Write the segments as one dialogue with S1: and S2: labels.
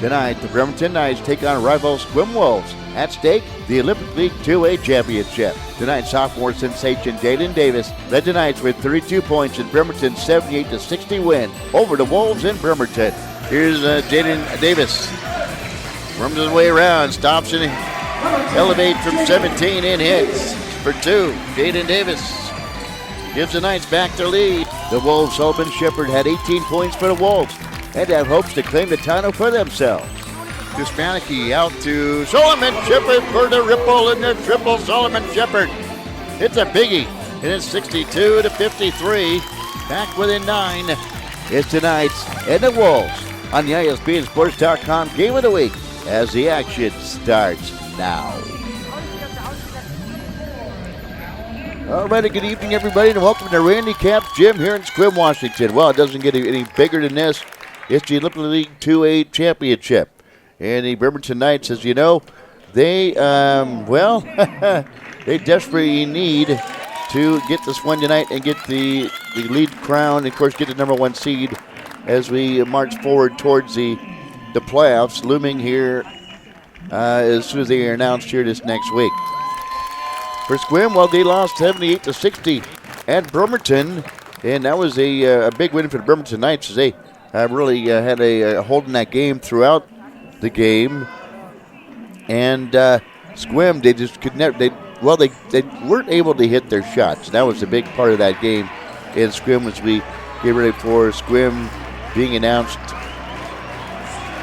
S1: Tonight, the Bremerton Knights take on rival Sequim Wolves. At stake, the Olympic League 2A Championship. Tonight's sophomore sensation Jaden Davis led the Knights with 32 points in Bremerton's 78-60 win over the Wolves in Bremerton. Here's Jaden Davis. Worms his way around, stops and elevates from 17 and hits for two. Jaden Davis gives the Knights back their lead. The Wolves' Sullivan Shepard had 18 points for the Wolves and have hopes to claim the title for themselves. Hispaniki out to Solomon Shepard for the ripple in the triple. Solomon Shepard. It's a biggie. And it's 62-53. Back within 9. It's the Knights and the Wolves on the ISB and Sports.com Game of the Week as the action starts now. All right, good evening, everybody, and welcome to Randy Cap's Gym here in Sequim, Washington. Well, it doesn't get any bigger than this. It's the Olympic League 2A Championship. And the Bremerton Knights, as you know, they, they desperately need to get this one tonight and get the lead crown, and of course, get the number one seed as we march forward towards the playoffs looming here as soon as they are announced here this next week. For Sequim, well, they lost 78-60 at Bremerton, and that was a big win for the Bremerton Knights as they really had a hold in that game throughout the game. And Sequim, they just could never, they weren't able to hit their shots. That was a big part of that game in Sequim as we get ready for Sequim being announced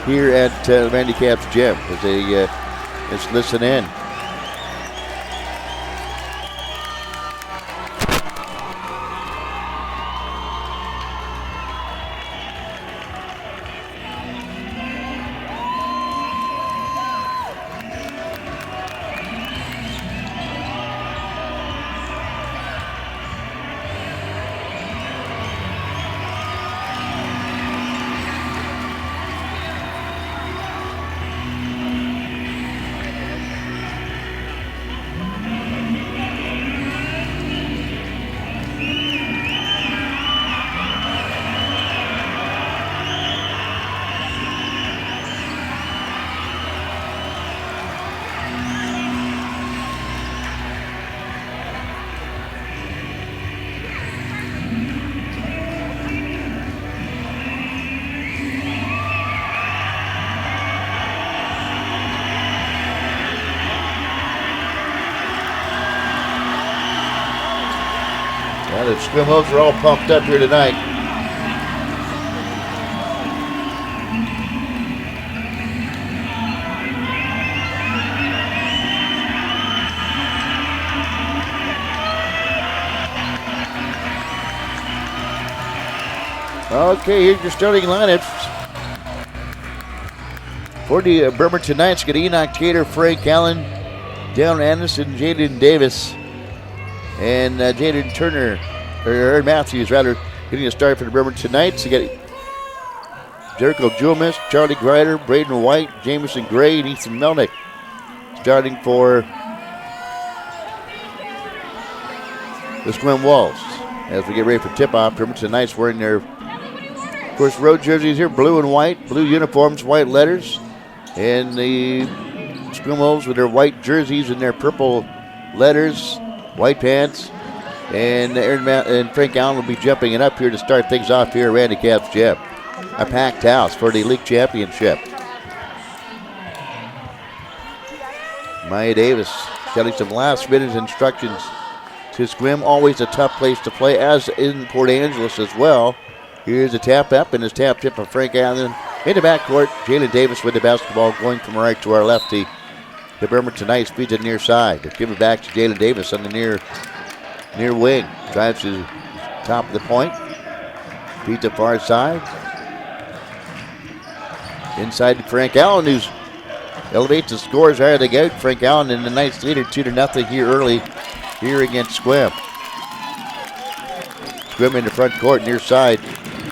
S1: here at Randy Cap's Gym as they let's listen in. The Sequim Wolves are all pumped up here tonight. Okay, here's your starting lineups. For the Bremerton Knights, got Enoch Tater, Frank Allen, Dallin Anderson, Jaden Davis, and Jaden Turner. Or Matthews, rather, getting a start for the Bremerton Knights. You got Jericho Julimus, Charlie Grider, Braden White, Jameson Gray, and Ethan Melnick starting for the Sequim Wolves. As we get ready for tip-off, Bremerton Knights wearing their, of course, road jerseys here, blue and white, blue uniforms, white letters, and the Sequim Wolves with their white jerseys and their purple letters, white pants. And Frank Allen will be jumping it up here to start things off here at Randy Cap's Gym. A packed house for the league championship. Maya Davis getting some last minute instructions to Sequim. Always a tough place to play, as in Port Angeles as well. Here's a tap up, and his tap tip of Frank Allen in the backcourt. Jalen Davis with the basketball going from right to our lefty. The Bremerton Knights feeds it near side. They give it back to Jalen Davis on the near wing. Drives to the top of the point. Feeds the far side. Inside to Frank Allen, who's elevates the scores higher they go. Frank Allen in the Knights leader 2-0 here early here against Sequim. Sequim in the front court near side.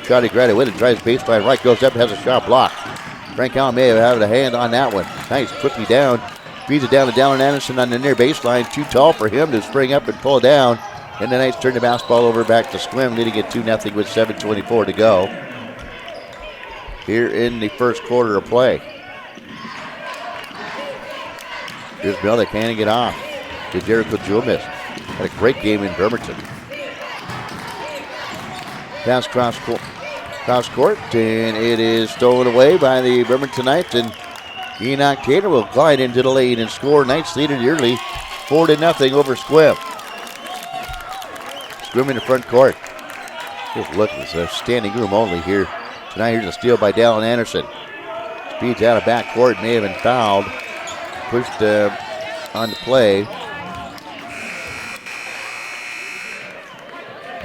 S1: Charlie Greta with it. Tries baseline right. Goes up. Has a shot block. Frank Allen may have had a hand on that one. Nice. Quickly down. Feeds it down to Dallin Anderson on the near baseline. Too tall for him to spring up and pull it down. And the Knights turn the basketball over back to Sequim, leading it 2-0 with 7:24 to go. here in the first quarter of play. Here's Melnick handing it off to Jericho Jumis. Had a great game in Bremerton. Pass cross court, and it is stolen away by the Bremerton Knights, and Enoch Taylor will glide into the lane and score. Knights lead it early, 4-0 over Sequim. Sequim in the front court. Just look, it's a standing room only here. Tonight here's a steal by Dallin Anderson. Speeds out of back court, may have been fouled. Pushed on the play.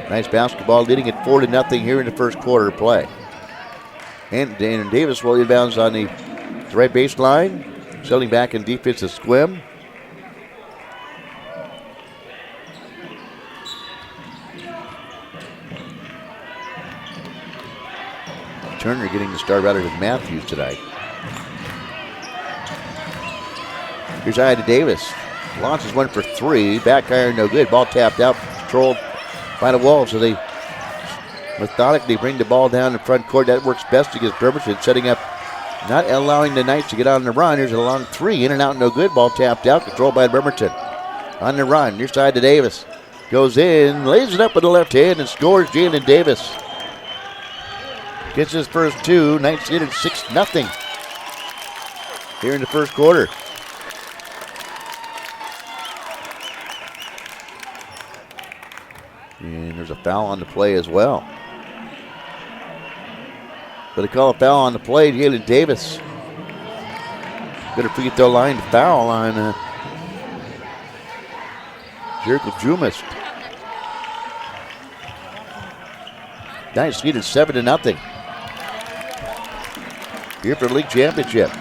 S1: Nice basketball, leading it 4-0 here in the first quarter of play. And Davis will inbounds on the right baseline. Settling back in defense is Sequim. Turner getting the start rather than Matthews tonight. Here's Ida Davis. Launches one for three. Back iron, no good. Ball tapped out, controlled by the Wolves. So they methodically bring the ball down in front court. That works best against Bremerton, setting up, not allowing the Knights to get on the run. Here's a long three. In and out, no good. Ball tapped out, controlled by Bremerton. On the run, near side to Davis. Goes in, lays it up with the left hand, and scores Jalen Davis. Gets his first two. Knights lead it 6-0 here in the first quarter. And there's a foul on the play as well. But they call a foul on the play. Jalen Davis. Better free throw line to foul on Jericho Jumis. Knights lead it 7-0 here for the league championship.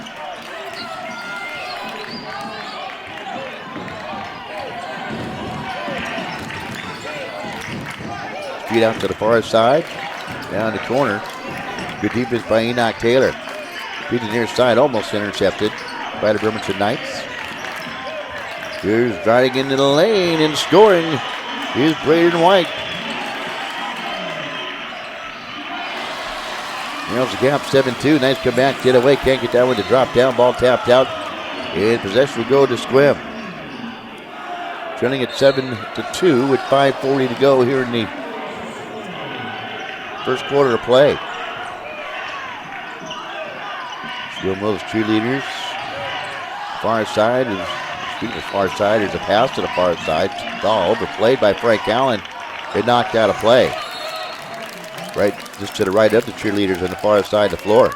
S1: Feed out to the far side, down the corner. Good defense by Enoch Taylor. Feed to the near side, almost intercepted by the Bremerton Knights. Here's driving into the lane and scoring is Braden White. Nails the gap, 7-2. Knights come back, get away, can't get that one to drop down. Ball tapped out, and possession will go to Sequim. Trailing at 7-2 with 5:40 to go here in the first quarter of play. Sequim those cheerleaders. Far side, speaking of far side, there's a pass to the far side. Ball overplayed by Frank Allen. It knocked out of play. Right, just to the right of the cheerleaders on the far side of the floor.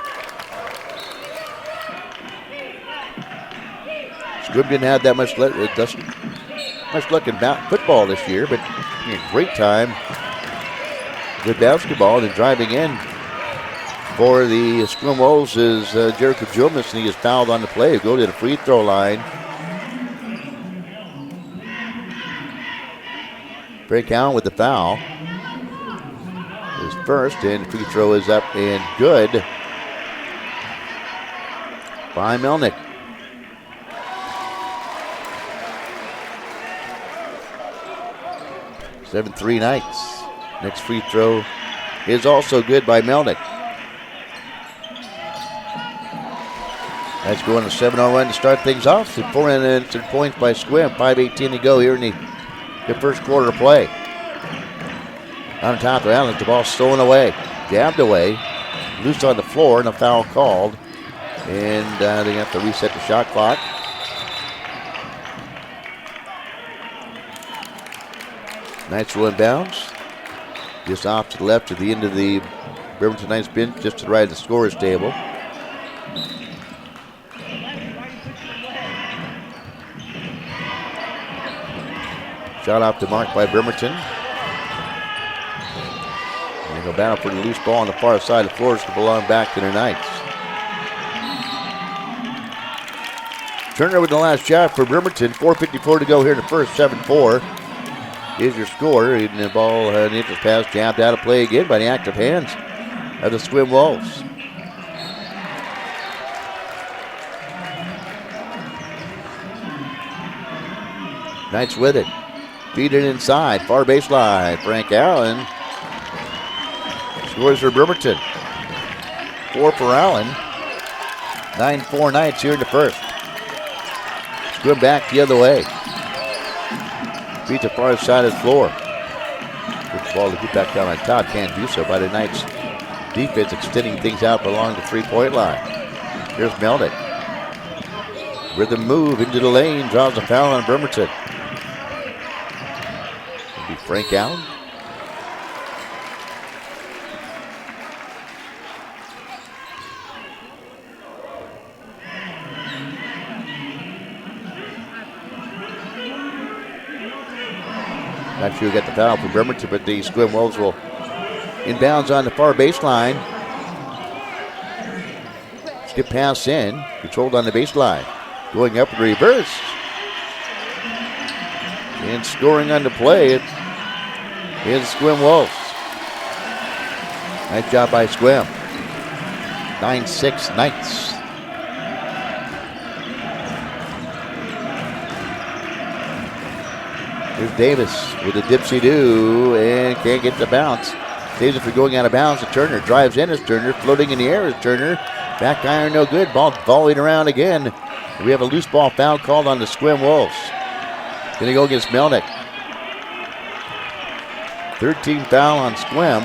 S1: Sequim didn't have that much luck in football this year, but great time with basketball. And driving in for the Sequim Wolves is Jericho Jumis, and he is fouled on the play. Go to the free throw line. Frank Allen with the foul. His first, and the free throw is up and good by Melnick. (7-3) Knights. Next free throw is also good by Melnick. That's going a 7-0 run to start things off. 4 points by Sequim. 5:18 to go here in the first quarter of play. On top of Allen, the ball stolen away, jabbed away, loose on the floor, and a foul called. And they have to reset the shot clock. Knights will inbounds. Just off to the left at the end of the Bremerton Knights bench, just to the right of the scorer's table. Shot off the mark by Bremerton. Go battle for the loose ball on the far side of the floor to belong back to the Knights. Turner with the last shot for Bremerton. 4:54 to go here in the first. 7-4 is your score. And the ball, an interest pass, jabbed out of play again by the active hands of the Sequim Wolves. Knights with it. Feed it inside. Far baseline. Frank Allen scores for Bremerton. 4 for Allen. 9-4 Knights here in the first. Swim back the other way. Beat the far side of the floor. Good ball to get back down on top. Can't do so by the Knights defense, extending things out along the 3-point line. Here's Melnick. Rhythm move into the lane. Draws a foul on Bremerton. It'll be Frank Allen. Not sure who got the foul for Bremerton, but the Sequim Wolves will inbounds on the far baseline. Skip pass in, controlled on the baseline. Going up in reverse. And scoring on the play is Sequim Wolves. Nice job by Sequim. 9-6 Knights. Here's Davis with a dipsy-do and can't get the bounce. Davis for going out of bounds to Turner. Drives in as Turner. Floating in the air as Turner. Back iron no good. Ball volleyed around again. We have a loose ball foul called on the Sequim Wolves. Going to go against Melnick. 13th foul on Sequim.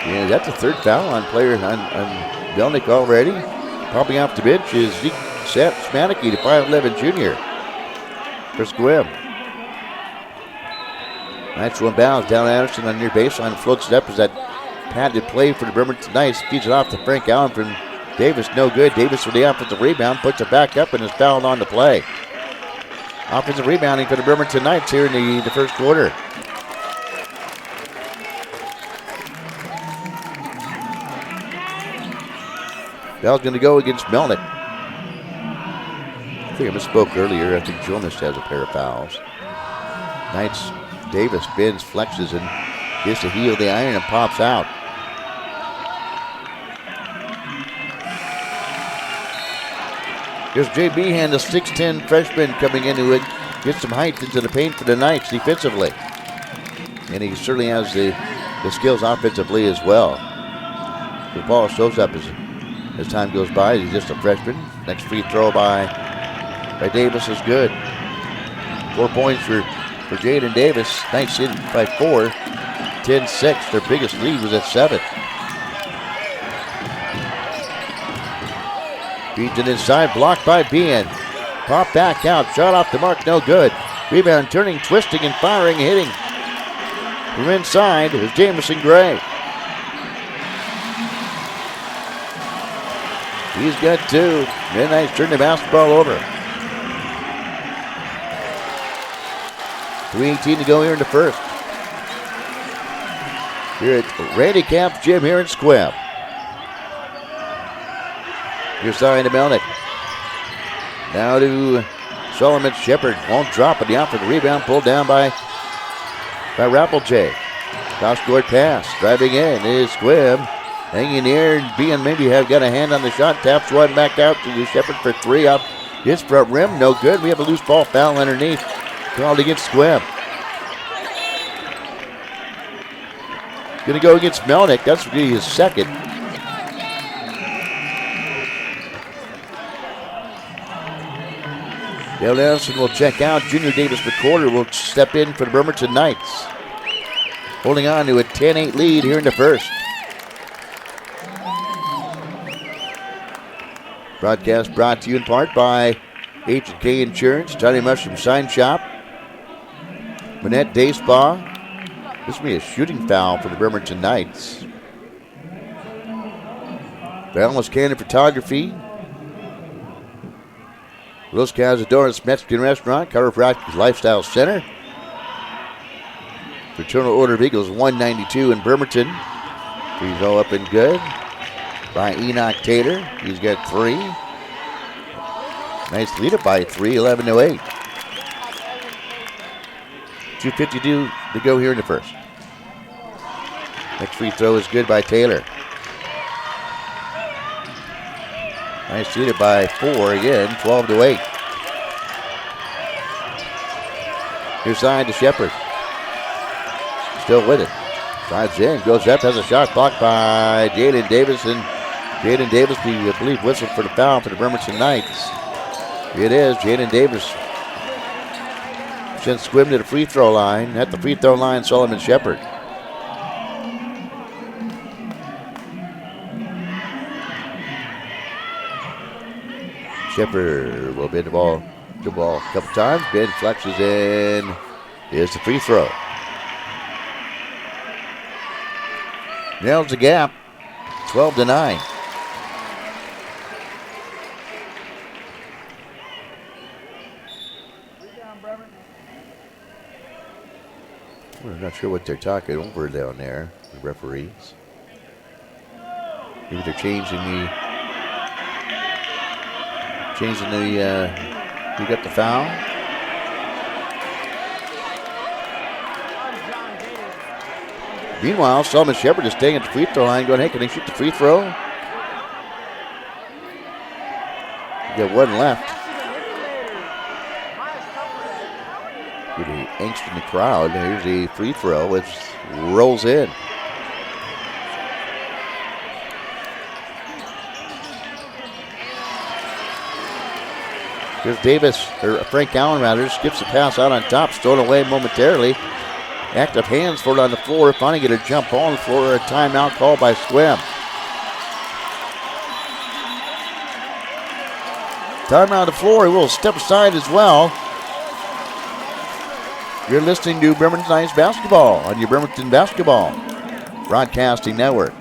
S1: Yeah, that's the third foul on player on Melnick already. Popping off the bench is Zeke Smanicki, the 5'11 junior for Sequim. Nice one bounce down Anderson on near baseline. Floats it up as that patented play for the Bremerton Knights. Feeds it off to Frank Allen from Davis. No good. Davis with the offensive rebound. Puts it back up and is fouled on the play. Offensive rebounding for the Bremerton Knights here in the first quarter. Foul's going to go against Melnick. I think I misspoke earlier. I think Jonas has a pair of fouls. Knights. Davis bends, flexes, and gets to heel the iron and pops out. Here's Jay Behan, the 6'10 freshman coming into it. Gets some height into the paint for the Knights defensively. And he certainly has the skills offensively as well. The ball shows up as time goes by. He's just a freshman. Next free throw by Davis is good. 4 points for Jaden Davis. Knights in by 4. 10-6. Their biggest lead was at 7. Feeds it inside. Blocked by Behan. Pop back out. Shot off the mark. No good. Rebound turning, twisting, and firing, hitting. From inside is Jamison Gray. He's got 2. Knights turn the basketball over. 3:18 to go here in the first. Here at Randy Camp's gym here in Sequim. Here's side to Melnick. Now to Solomon Shepard. Won't drop it. The offensive rebound pulled down by Rappeljay. Cross-court pass. Driving in is Sequim. Hanging here and being maybe have got a hand on the shot. Taps one back out to Shepard for 3 up his front rim. No good. We have a loose ball foul underneath. Called against Sequim. Going to go against Melnick. That's going to be his second. Dale Anderson will check out. Junior Davis McCorder will step in for the Bremerton Knights. Holding on to a 10-8 lead here in the first. Broadcast brought to you in part by H&K Insurance, Johnny Mushroom Sign Shop, Manette Day Spa. This will be a shooting foul for the Bremerton Knights. Boundless Cannon Photography, Los Cazadores Mexican Restaurant, Chiropractic Lifestyle Center. Fraternal Order of Eagles 192 in Bremerton. He's all up and good. By Enoch Tater. He's got 3. Nice lead up by 3, 11-8. 2:52 to go here in the first. Next free throw is good by Taylor. Nice lead up by 4 again, 12-8. Here's side to Shepard. still with it. Drives in, goes up, has a shot blocked by Jaden Davis. And Jaden Davis, I believe, whistled for the foul for the Bremerton Knights. It is. Jaden Davis sends Sequim to the free throw line. At the free throw line, Solomon Shepard. Shepard will bend the ball a couple times. Ben flexes in. Here's the free throw. Nails the gap. 12-9. We're not sure what they're talking over down there, the referees. Maybe they're changing who got the foul. Meanwhile, Solomon Shepard is staying at the free throw line going, hey, can they shoot the free throw? You got one left. Good angst in the crowd. Here's the free throw, which rolls in. Here's Frank Allen rather, skips the pass out on top, stolen away momentarily. Active hands for it on the floor, finally get a jump ball on the floor, a timeout called by Sequim. Timeout on the floor, he will step aside as well. You're listening to Bremerton Knights basketball on your Bremerton Basketball Broadcasting Network.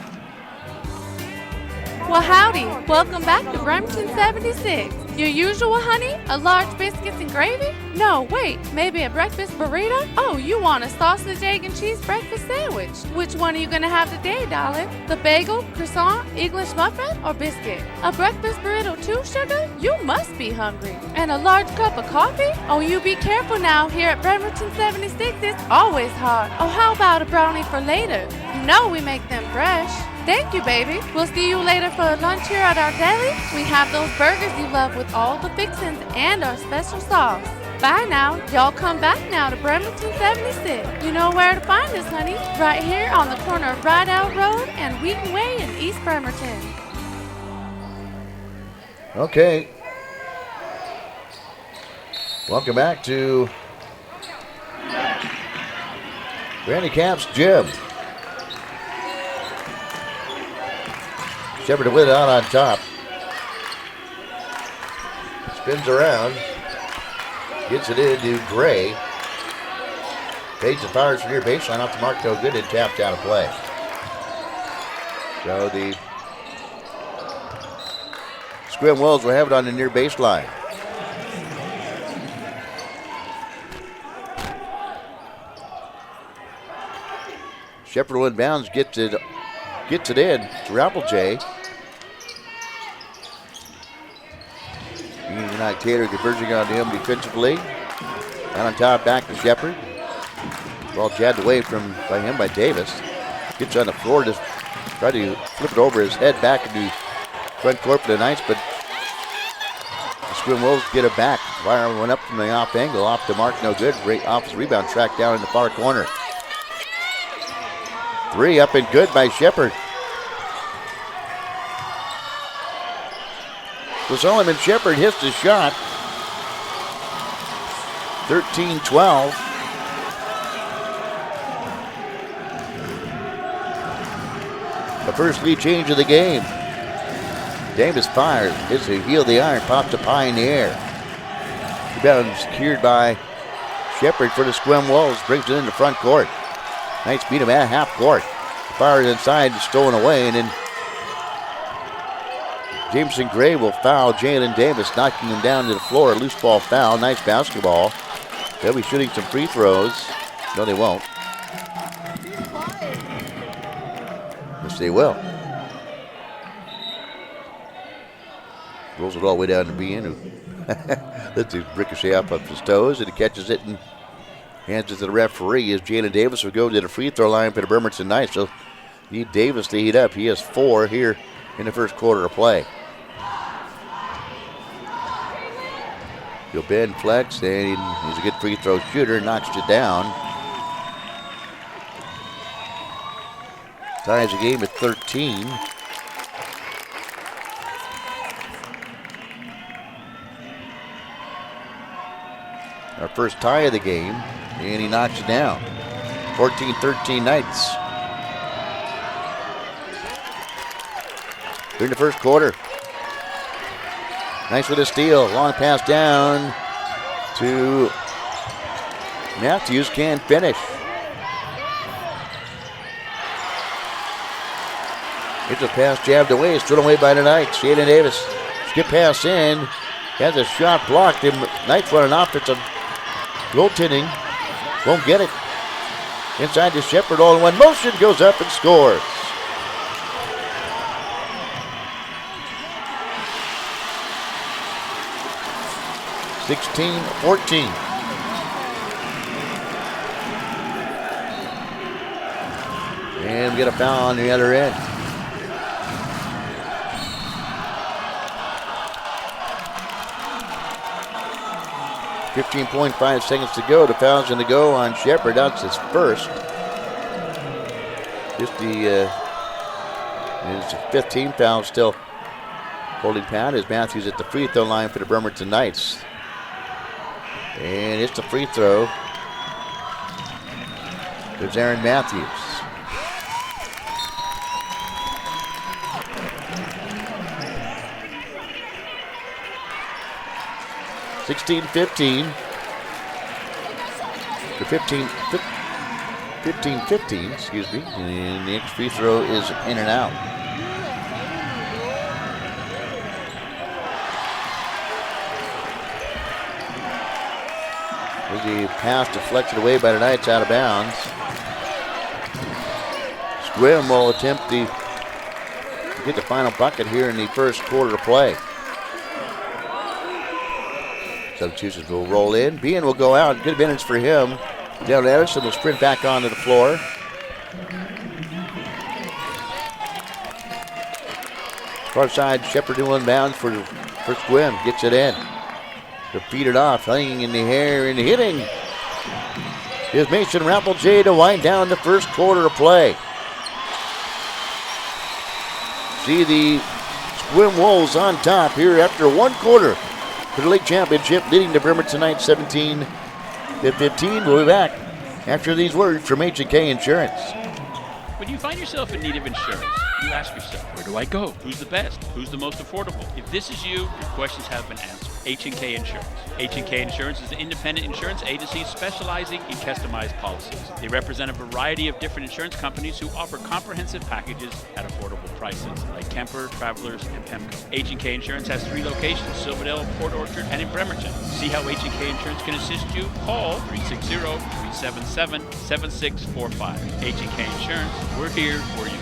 S2: Well, howdy. Welcome back to Bremerton 76. Your usual, honey? A large biscuits and gravy? No, wait, maybe a breakfast burrito? Oh, you want a sausage, egg, and cheese breakfast sandwich. Which one are you going to have today, darling? The bagel, croissant, English muffin, or biscuit? A breakfast burrito too, sugar? You must be hungry. And a large cup of coffee? Oh, you be careful now. Here at Bremerton 76, it's always hot. Oh, how about a brownie for later? You know we make them fresh. Thank you, baby. We'll see you later for lunch here at our deli. We have those burgers you love with all the fixings and our special sauce. Bye now. Y'all come back now to Bremerton 76. You know where to find us, honey. Right here on the corner of Rideout Road and Wheaton Way in East Bremerton.
S1: Okay. Welcome back to Randy Camp's gym. Shepard with it out on top. Spins around. Gets it into Gray. Fades and fires from near baseline off the mark, no good, and tapped out of play. So the Sequim Wolves will have it on the near baseline. Shepard will inbounds, gets it in to Rappeljay. United Taylor converging on him defensively. Down on top, back to Shepard. Ball jabbed away by Davis. Gets on the floor, just try to flip it over his head back into front court for the Knights, but the Sequim Wolves get it back. Fire went up from the off angle, off the mark, no good. Offensive rebound tracked down in the far corner. Three up and good by Shepard. So Solomon Shepard hits the shot. 13-12. The first lead change of the game. Davis fires, hits the heel of the iron, pops up high in the air. Rebound secured by Shepard for the Sequim Wolves, brings it in the front court. Knights beat him at half court. Fires inside, stolen away, and then Jameson Gray will foul Jalen Davis, knocking him down to the floor. Loose ball foul. Nice basketball. They'll be shooting some free throws. No, they won't. Yes, they will. Rolls it all the way down to Bien, who lets it ricochet up his toes, and he catches it and hands it to the referee as Jalen Davis will go to the free throw line for the Bremerton Knights. So need Davis to heat up. He has 4 here in the first quarter of play. He'll bend, flex, and he's a good free throw shooter, knocks it down. Ties the game at 13. Our first tie of the game, and he knocks it down. 14-13 Knights. During the first quarter. Nice with a steal. Long pass down to Matthews. Can't finish. It's a pass jabbed away. It's thrown away by the Knights. Jalen Davis. Skip pass in. Has a shot blocked. And Knights running offensive goaltending. Won't get it. Inside to Shepard. All in one motion. Goes up and scores. (16-14). And we get a foul on the other end. .5 seconds to go. The foul's going to go on Shepard. That's his first. Just his 15th foul still holding pat as Matthews at the free throw line for the Bremerton Knights. And it's the free throw. There's Aaron Matthews. (16-15). The 15-15, excuse me. And the next free throw is in and out. The pass deflected away by the Knights out of bounds. Sequim will attempt to get the final bucket here in the first quarter of play. Substitutions will roll in. Bean will go out. Good minutes for him. Dale Anderson will sprint back onto the floor. Far side, Shepard doing inbounds for Sequim. Gets it in. To feed it off, hanging in the air and hitting. Is Mason Rappeljay to wind down the first quarter of play. See the Sequim Wolves on top here after one quarter for the league championship, leading the Bremerton Knights 17-15. We'll be back after these words from H&K Insurance.
S3: When you find yourself in need of insurance, you ask yourself, where do I go? Who's the best? Who's the most affordable? If this is you, your questions have been answered. H&K Insurance. H&K Insurance is an independent insurance agency specializing in customized policies. They represent a variety of different insurance companies who offer comprehensive packages at affordable prices, like Kemper, Travelers, and Pemco. H&K Insurance has 3 locations, Silverdale, Port Orchard, and in Bremerton. See how H&K Insurance can assist you? Call 360-377-7645. H&K Insurance, we're here for you.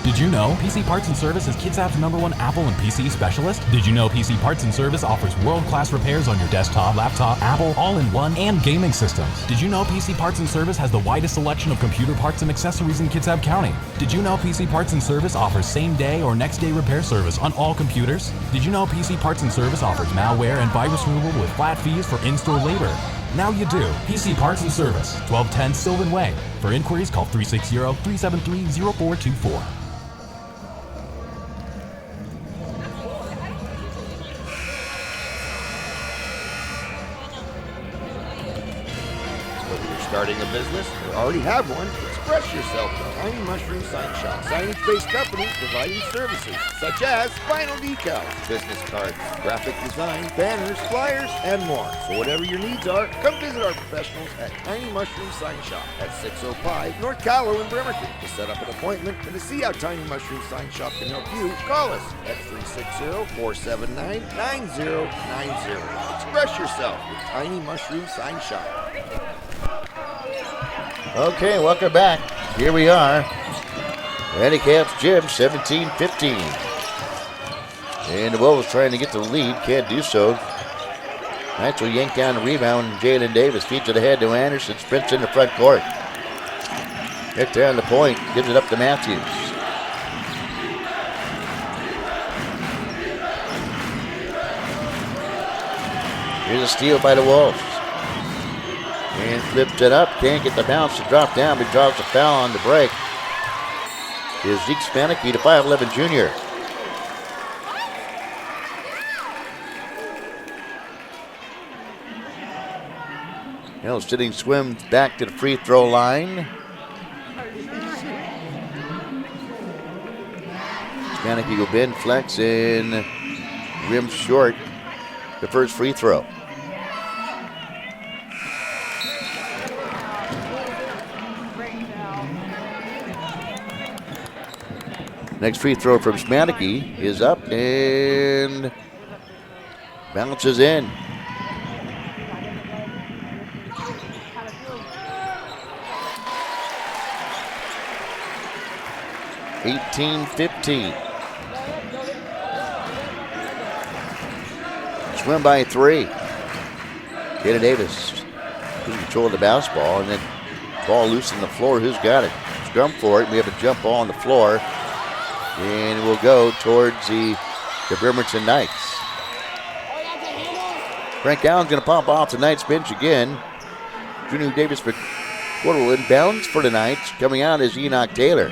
S4: Did you know PC Parts and Service is KidSap's #1 Apple and PC specialist? Did you know PC Parts and Service offers world-class repairs on your desktop, laptop, Apple, all-in-one, and gaming systems? Did you know PC Parts and Service has the widest selection of computer parts and accessories in Kitsap County? Did you know PC Parts and Service offers same-day or next-day repair service on all computers? Did you know PC Parts and Service offers malware and virus removal with flat fees for in-store labor? Now you do. PC Parts and Service, 1210 Sylvan Way. For inquiries, call 360-373-0424.
S5: Starting a business or already have one, express yourself with Tiny Mushroom Sign Shop. Signage-based company providing services such as vinyl decals, business cards, graphic design, banners, flyers, and more. So whatever your needs are, come visit our professionals at Tiny Mushroom Sign Shop at 605 North Callow in Bremerton. To set up an appointment and to see how Tiny Mushroom Sign Shop can help you, call us at 360-479-9090. Express yourself with Tiny Mushroom Sign Shop.
S1: Okay, welcome back. Here we are. Handicaps Gym, 17-15. And the Wolves trying to get the lead. Can't do so. Knights will yank down the rebound. Jalen Davis feeds it ahead to Anderson. Sprints in the front court. Right there on the point. Gives it up to Matthews. Here's a steal by the Wolves. And flips it up. Can't get the bounce to drop down, but draws a foul on the break. is Zeke Spanicki, the 5'11 junior. Now sitting Sequim back to the free throw line. Spanicki will bend, flex, and rim short. The first free throw. Next free throw from Spanicki is up and bounces in. (18-15). Swim by 3. Jada Davis in control of the basketball, and then ball loose on the floor. Who's got it? Scrum for it. We have a jump ball on the floor, and it will go towards the Bremerton Knights. Frank Allen's going to pop off the Knights bench again. Junior Davis McWhorter will inbounds for the Knights. Coming out is Enoch Taylor.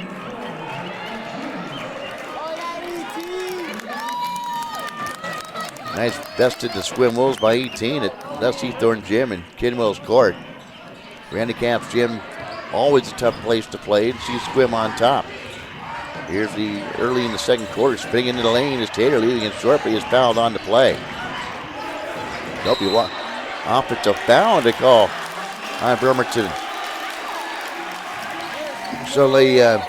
S1: Nice bested the Sequim Wolves by 18 at Les Eathorne Gym in Kinwell's Court. Randy Camp's gym, always a tough place to play, and sees Sequim on top. Here's the early in the second quarter, spinning into the lane as Taylor leading it shortly is fouled on the play. Nope, you want offensive foul to call on Bremerton. So the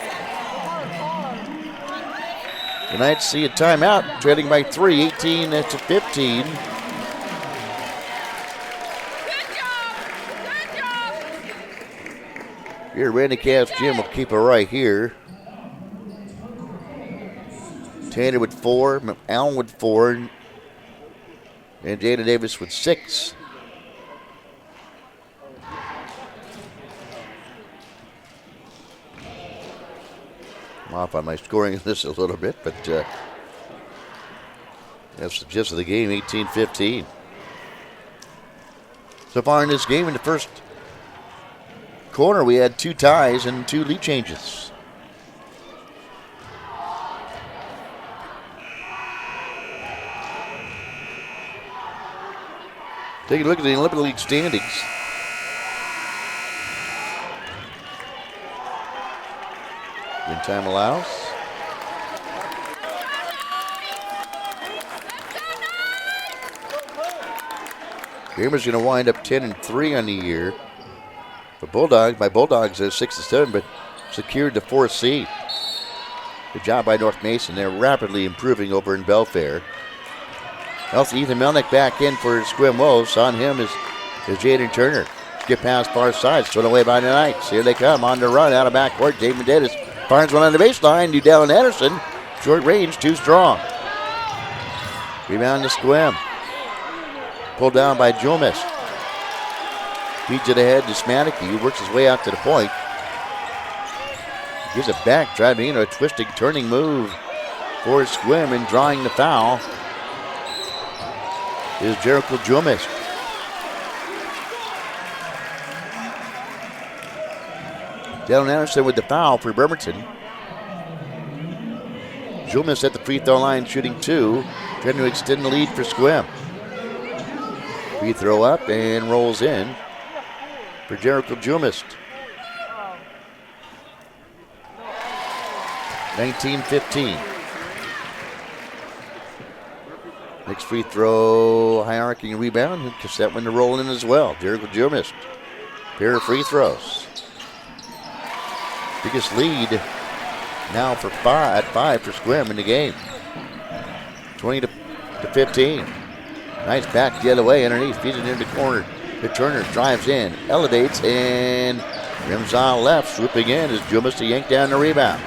S1: Knights see a timeout, trailing by 3, 18-15. Here, Randy Camp's gym will keep it right here. Taylor with 4, Allen with 4, and Jada Davis with 6. I'm off on my scoring in this a little bit, but that's the gist of the game, 18-15. So far in this game, in the first quarter, we had 2 ties and 2 lead changes. Take a look at the Olympic League standings. When time allows. Bremer's going to wind up 10-3 on the year. The Bulldogs, my Bulldogs are 6-7, but secured the 4th seed. Good job by North Mason. They're rapidly improving over in Belfair. Also, Ethan Melnick back in for Sequim Wolves. On him is Jaden Turner. Skip past far side, thrown away by the Knights. Here they come on the run out of backcourt. Jaden Davis finds one on the baseline. To Dallin Anderson. Short range, too strong. Rebound to Sequim. Pulled down by Jomis. Feeds it ahead to Spanicki, who works his way out to the point. Gives it back, driving into a twisting, turning move for Sequim and drawing the foul is Jericho Jomis. Dallin Anderson with the foul for Bremerton. Jomis at the free throw line shooting 2, trying to extend the lead for Sequim. Free throw up and rolls in for Jericho Jomis. 19-15. Next free throw, hierarchy and rebound. He'll catch that one to roll in as well. Jericho Jomis. Pair of free throws. Biggest lead now for 5 for Sequim in the game. 20-15. Nice back the other way underneath. Feeds it into the corner. The Turner drives in, elevates, and rims on left. Swooping in is Jomis to yank down the rebound.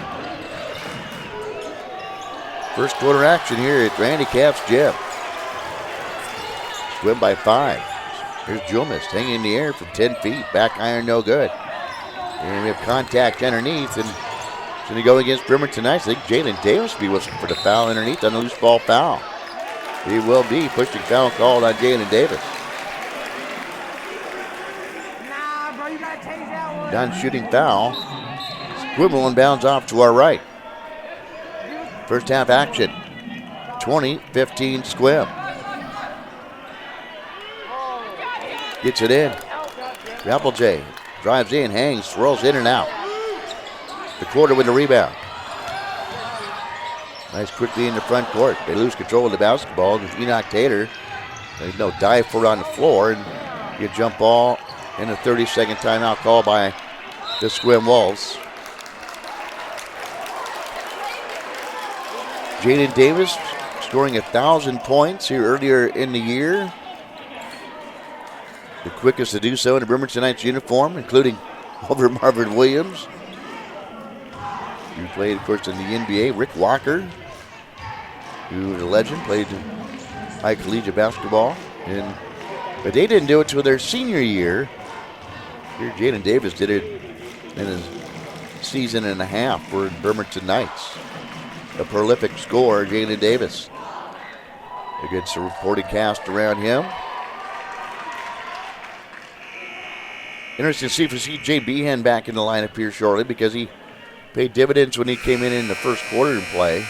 S1: First quarter action here at Randy Camp's gym. Sequim by 5. Here's Jomis hanging in the air from 10 feet. Back iron no good. And we have contact underneath, and it's going to go against Bremerton Knights. I think Jalen Davis will be whistling for the foul underneath on the loose ball foul. He will be. Pushing foul called on Jalen Davis. Done shooting foul. Sequim will inbounds off to our right. First half action. 20-15 Sequim. Gets it in. Rappelj drives in, hangs, swirls in and out. The quarter with the rebound. Nice quickly in the front court. They lose control of the basketball. Enoch Tater, there's no dive for it on the floor, and you jump ball in a 30-second timeout call by the Sequim Wolves. Jaden Davis scoring 1,000 points here earlier in the year. The quickest to do so in the Bremerton Knights uniform, including over Marvin Williams, who played, of course, in the NBA. Rick Walker, who is a legend, played high collegiate basketball. But they didn't do it till their senior year. Here, Jaden Davis did it in a season and a half for Bremerton Knights. A prolific scorer, Jaden Davis. A good supporting cast around him. Interesting to see if we see Jay Behan back in the lineup here shortly, because he paid dividends when he came in the first quarter and play.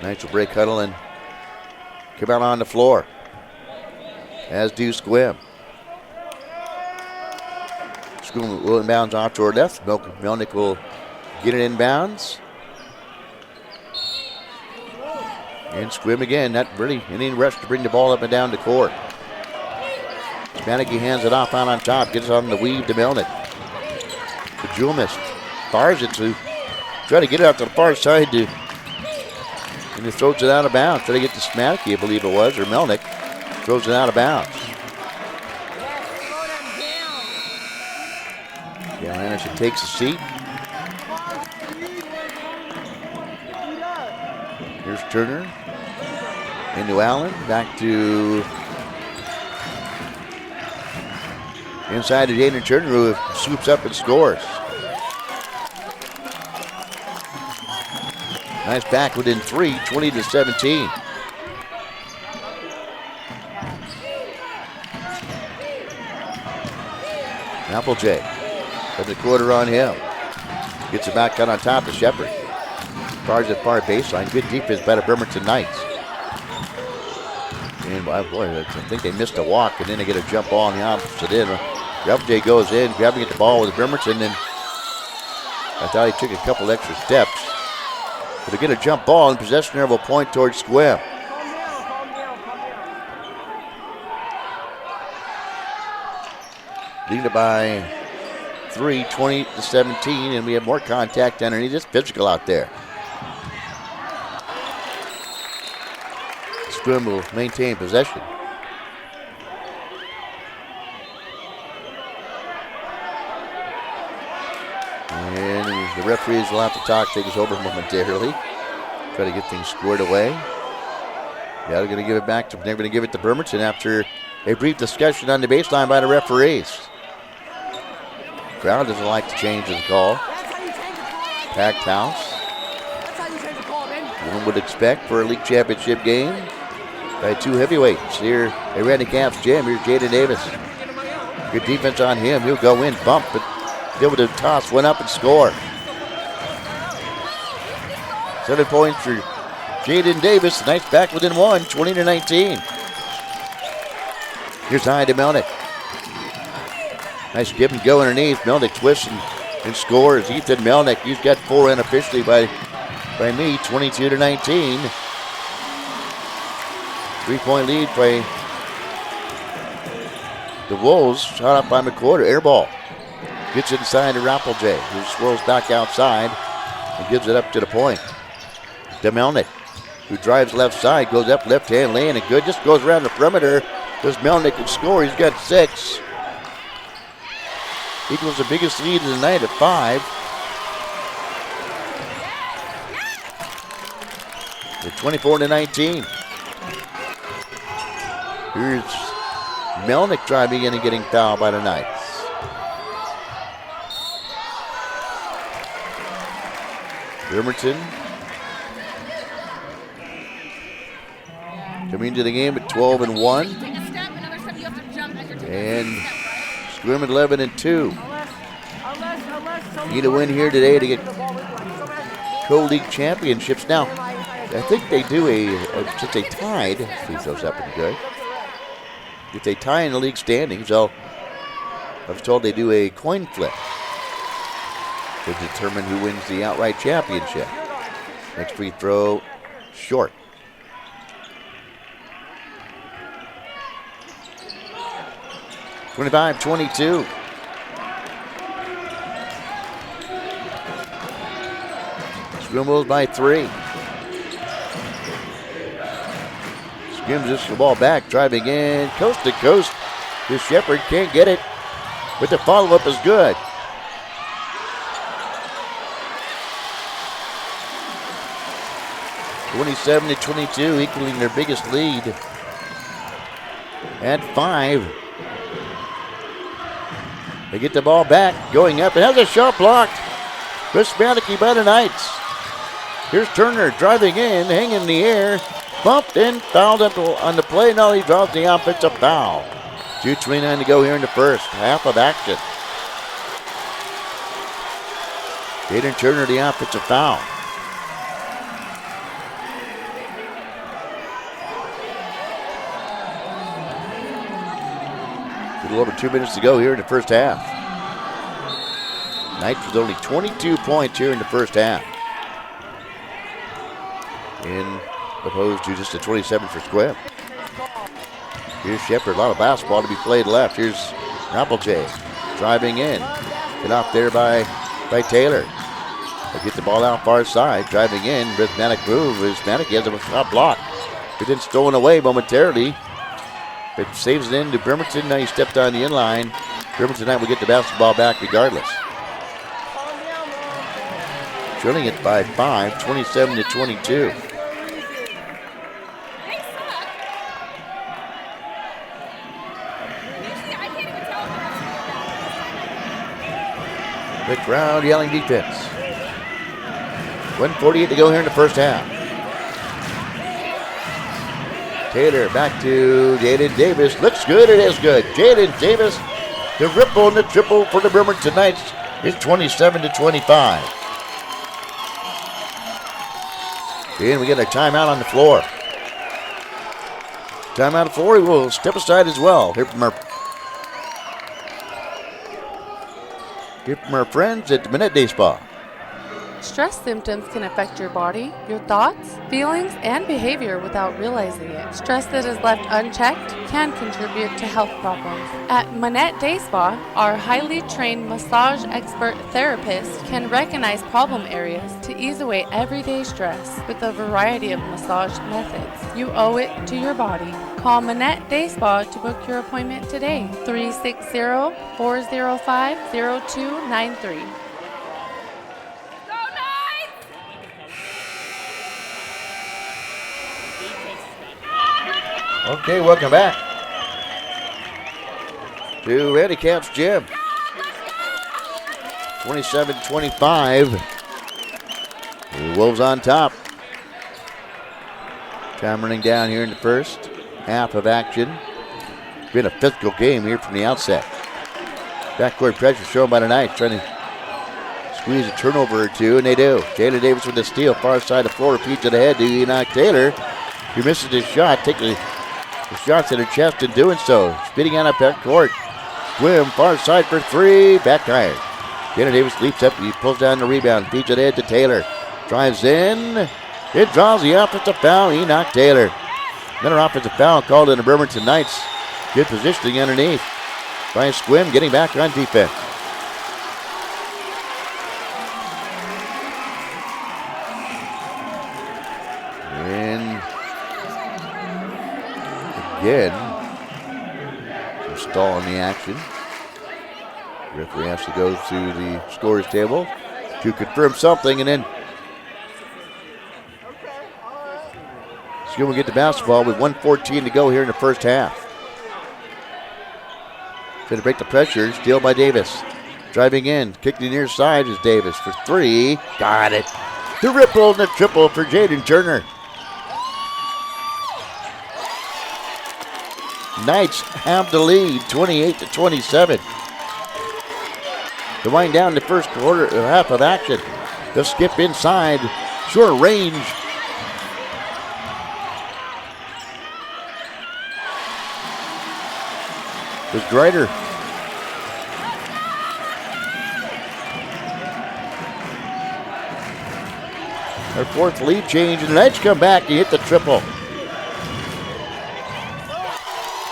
S1: Knights will break huddle and come out on the floor, as do Sequim. Sequim will inbounds off to our left. Melnick will get it inbounds. And Sequim again, not really any rush to bring the ball up and down the court. Spanicky hands it off out on top, gets it on the weave to Melnick. The Julmist fires it to try to get it out to the far side and he throws it out of bounds. Try to get to Spanicky, I believe it was, or Melnick throws it out of bounds. Yeah, Anderson takes a seat. Here's Turner. Into Allen. Back to inside to Jaden Turner, who swoops up and scores. Nice back within 3, 20-17. Rappelj. Put the quarter on him. Gets it back out on top of Shepard. Fires at far baseline. Good defense by the Bremerton Knights. And boy, I think they missed a walk, and then they get a jump ball on the opposite end. Rappelj goes in, grabbing at the ball with Bremerton, and I thought he took a couple extra steps. But they get a jump ball and possession of a point towards Sequim. Lead it by 3, 20-17, and we have more contact underneath. It's physical out there. Sequim will maintain possession. And the referees will have to talk things over momentarily. Try to get things squared away. Yeah, they're going to give it back to, they're going to give it to Bremerton after a brief discussion on the baseline by the referees. Crowd doesn't like to change the call. Packed house. One would expect for a league championship game by two heavyweights. Here at Randy Camp's gym, here's Jaden Davis. Good defense on him. He'll go in, bump, but able to toss one up and score. 7 points for Jaden Davis. Nice back within 1, 20-19. Here's high to Melnick. Nice give and go underneath. Melnick twists and scores. Ethan Melnick, he's got 4 unofficially by me, 22-19. 3-point lead by the Wolves. Shot up on the quarter, air ball. Gets inside to Rappelj, who swirls back outside and gives it up to the point. To Melnick, who drives left side, goes up left hand lane, and good. Just goes around the perimeter. Does Melnick can score? He's got 6. Equals the biggest lead of the night at 5. They're 24-19. Here's Melnick driving in and getting fouled by the Knights. Bremerton coming into the game at 12-1. And Sequim at 11-2. Need a win here today to get co-league championships. Now, I think they do since they tied, see if those up and good. If they tie in the league standings, I was told they do a coin flip to determine who wins the outright championship. Next free throw, short. (25-22). Scrimmels by 3. Skims this ball back, driving in, coast to coast. This Shepard can't get it, but the follow-up is good. (27-22), equaling their biggest lead at 5. They get the ball back, going up, and has a shot blocked. Chris Manicky by the Knights. Here's Turner driving in, hanging in the air, bumped in, fouled up on the play. Now he draws the offensive foul. 2:29 to go here in the first half of action. Jaden Turner, the offensive foul. A little over 2 minutes to go here in the first half. Knights with only 22 points here in the first half, in opposed to just a 27 for Sequim. Here's Shepard, a lot of basketball to be played left. Here's Rappeljay driving in. Get off there by Taylor. They get the ball out far side, driving in. Rhythmatic move as Manicky has a shot blocked. But then stolen away momentarily. It saves it into Bremerton. Now he stepped on the inline. Bremerton tonight will get the basketball back regardless. Trailing it by 5, 27-22. The crowd yelling defense. 1:48 to go here in the first half. Taylor back to Jaden Davis. Looks good. It is good. Jaden Davis, the ripple and the triple for the Bremerton Knights is 27-25. And we get a timeout on the floor. Timeout on the floor. We will step aside as well. Here from our friends at the Minette Day Spa.
S2: Stress symptoms can affect your body, your thoughts, feelings, and behavior without realizing it. Stress that is left unchecked can contribute to health problems. At Minette Day Spa, our highly trained massage expert therapists can recognize problem areas to ease away everyday stress with a variety of massage methods. You owe it to your body. Call Minette Day Spa to book your appointment today. 360-405-0293.
S1: Okay, welcome back to Randy Camp's gym. 27-25. The Wolves on top. Time running down here in the first half of action. Been a physical game here from the outset. Backcourt pressure shown by the Knights, trying to squeeze a turnover or two, and they do. Jalen Davis with the steal, far side of the floor, repeats it ahead to Enoch Taylor. He misses his shot, takes the shots at her chest in doing so. Speeding on up at court. Swim, far side for 3, back iron. Jalen Davis leaps up, he pulls down the rebound, feeds it ahead to Taylor. Drives in, it draws the offensive foul, Enoch Taylor. Another offensive foul called in the Bremerton Knights. Good positioning underneath. Brian Sequim getting back on defense. And again, some stall in the action. Referee has to go to the scorer's table to confirm something, and then Sequim will get the basketball with 1:14 to go here in the first half. Trying to break the pressure, steal by Davis. Driving in, kick to the near side is Davis for 3. Got it. The ripple and the triple for Jaden Turner. Knights have the lead, 28-27. to wind down the first quarter, half of action. They'll skip inside, short range. Was Grider. Our fourth lead change, and the Knights come back and hit the triple.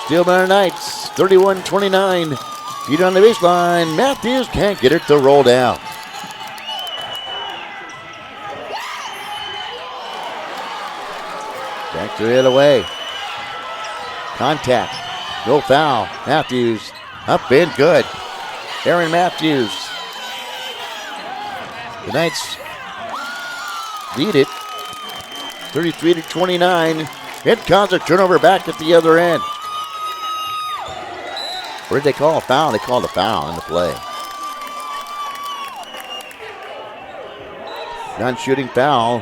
S1: Steal by the Knights, 31-29. Feet on the baseline. Matthews can't get it to roll down. Back to the other way. Contact. No foul. Matthews up and good. Aaron Matthews. The Knights lead it 33-29. It caused a turnover back at the other end. Where did they call a foul? They called a foul in the play. Non-shooting foul.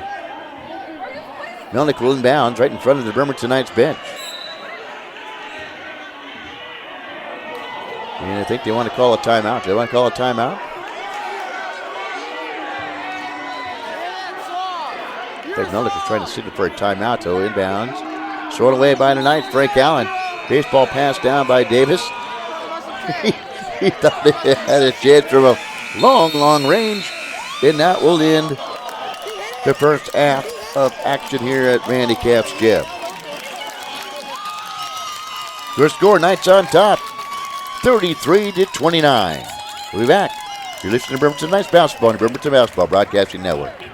S1: Melnick will inbounds right in front of the Bremerton Knights bench. And I think they want to call a timeout. Do they want to call a timeout? I think Melnick is trying to signal for a timeout, so inbounds. Thrown away by the Knights, Frank Allen. Baseball pass down by Davis. he thought they had a chance from a long range. And that will end the first half of action here at Randy Capp's gym. Your score, Knights on top, 33-29. We'll be back. You're listening to Bremerton Knights Basketball on the Bremerton Basketball Broadcasting Network.